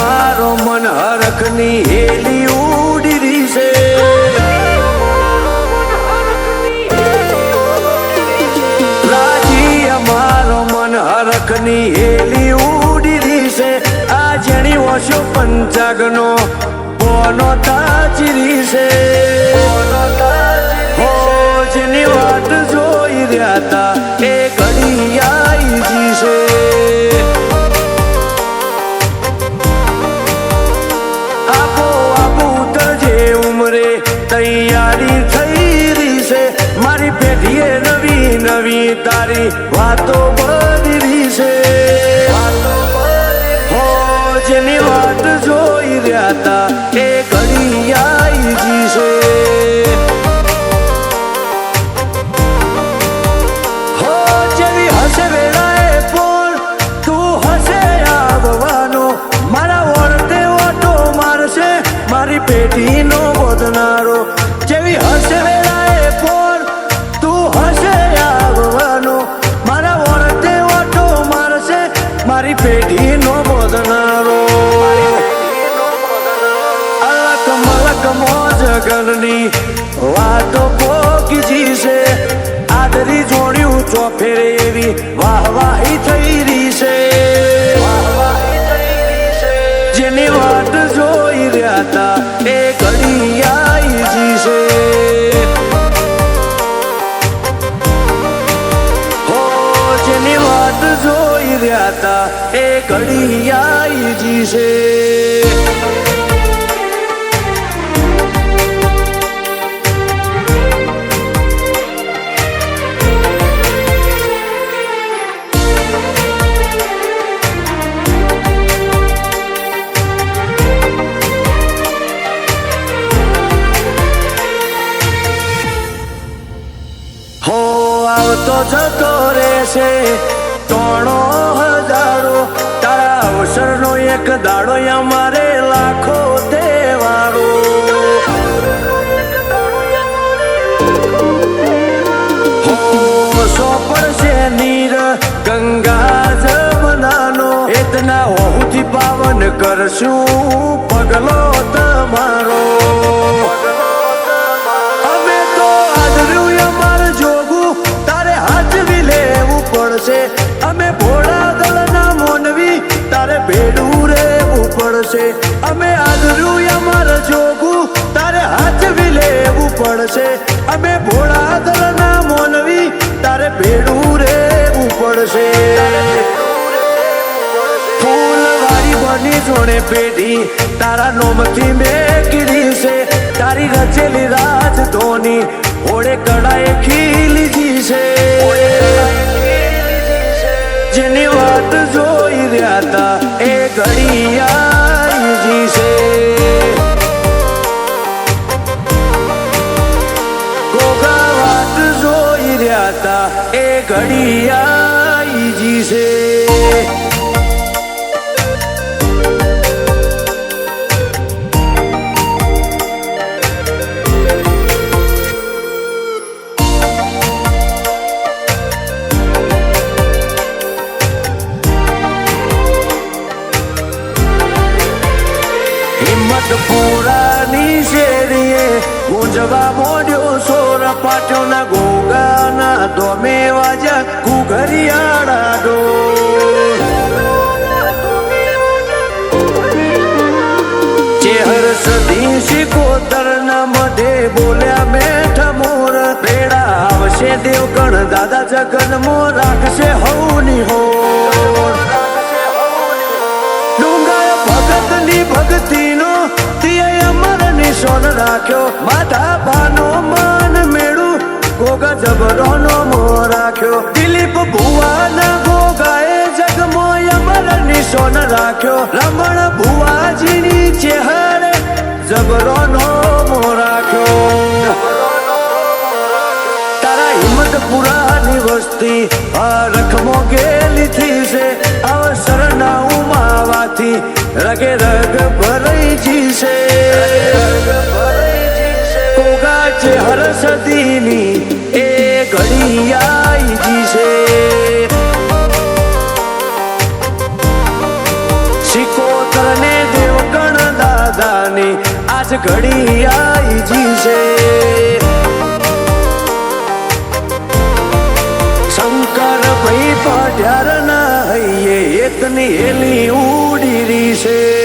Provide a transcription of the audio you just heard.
અમારો મન હરખની હેલી ઉડી છે રાજી અમારો મન હરખની હેલી ઉડી છે આ જેણી ઓશો પંચાગનો બોનો તાચરી છે હો જેની વાટ જોઈ રહ્યા તા એ ઘડી આવી છે તૈયારી થઈ રહી છે મારી પેઢીએ નવી નવી તારી વાતો બની છે હો જેની વાત જોઈ રહ્યા તા એ ઘડી આવી છે હો જેવી હશે વેળાએ પણ તું હશે આવવાનો મારા વર્તે ઓટો મારશે મારી પેઢીનો બોધનારો જેવી હશે વેળાએ ફોન તું હશે આવવાનો મારા વર્તે ઓટો મારશે મારી પેઢીનો બોધનારો અલક મલક મોજ ગણની વાતો પોકીજી છે આદરી જોડ્યું ચોફેરે એવી વાહવાહી થઈ રહી છે જેની વાટ જોઈ રહ્યા તા એ ઘડી આવી છે હો જેની વાટ જોઈ રહ્યા તા એ ઘડી આવી છે આવતો જતો રહેશે તોણો હજારો તારા અવસરનો એક દાડો અમારે લાખો તહેવારો હો પડશે નીર ગંગા જમનાનો એતના હોથી પાવન કરશું પગલો તમારો અમે તો આદર્યું અમાર જોગું તારે હાજવી લેવું પડશે અમે ભોળા દળના મોનવી તારે ભેડું રહેવું પડશે અમે આદર્યું અમાર જોગું તારે હાજવી લેવું પડશે અમે ભોળા દળના મોનવી તારે ભેડું રહેવું પડશે ફૂલવાળી બની જોડે પેઢી તારા નોમથી મેં કીધી છે તારી રચેલી રાજધોની ઓળે કડાએ ખીલીજી છે જેની વાત જોઈ રહ્યા તા એ ઘડી આવી છે ગોગા વાત જોઈ રહ્યા તા એ ઘડી આવી છે પુરાની શેરીએ ગુંજવા મોડ્યો સોર પાટ્યો ના ગોગાના દોમે વાજા ઘુઘરિયાળા ડો ચેહર સદી શિકોતર ના મધે બોલ્યા મેઠા મોર રેડા આવશે દેવગણ દાદા જગન મો રાખશે હવની હો ડુંગર ભગતની ભક્તિનો નિશાન રાખ્યો માતા બાનો માન મેળું ગોગા જબરોનો મો રાખ્યો દિલીપ ભુવાના ગોગાએ જગમો અમર નિશાન રાખ્યો રમણ ભુવાજીની ચેહરે જબરોનો મો રાખ્યો તારા હિંમતપુરાની વસ્તી રખમો ગેલી થી છે અવસરના ઉમાવાથી રગે રગ ભરાઈ જીશે કોગા છે હર સદીની એ ઘડી આવી જીશે સિકોતર ને આજ ઘડી આઈ જી છે શંકર ભાઈ પાઢ્યાર ના હૈયે એકની હેલી ઉડી રહી છે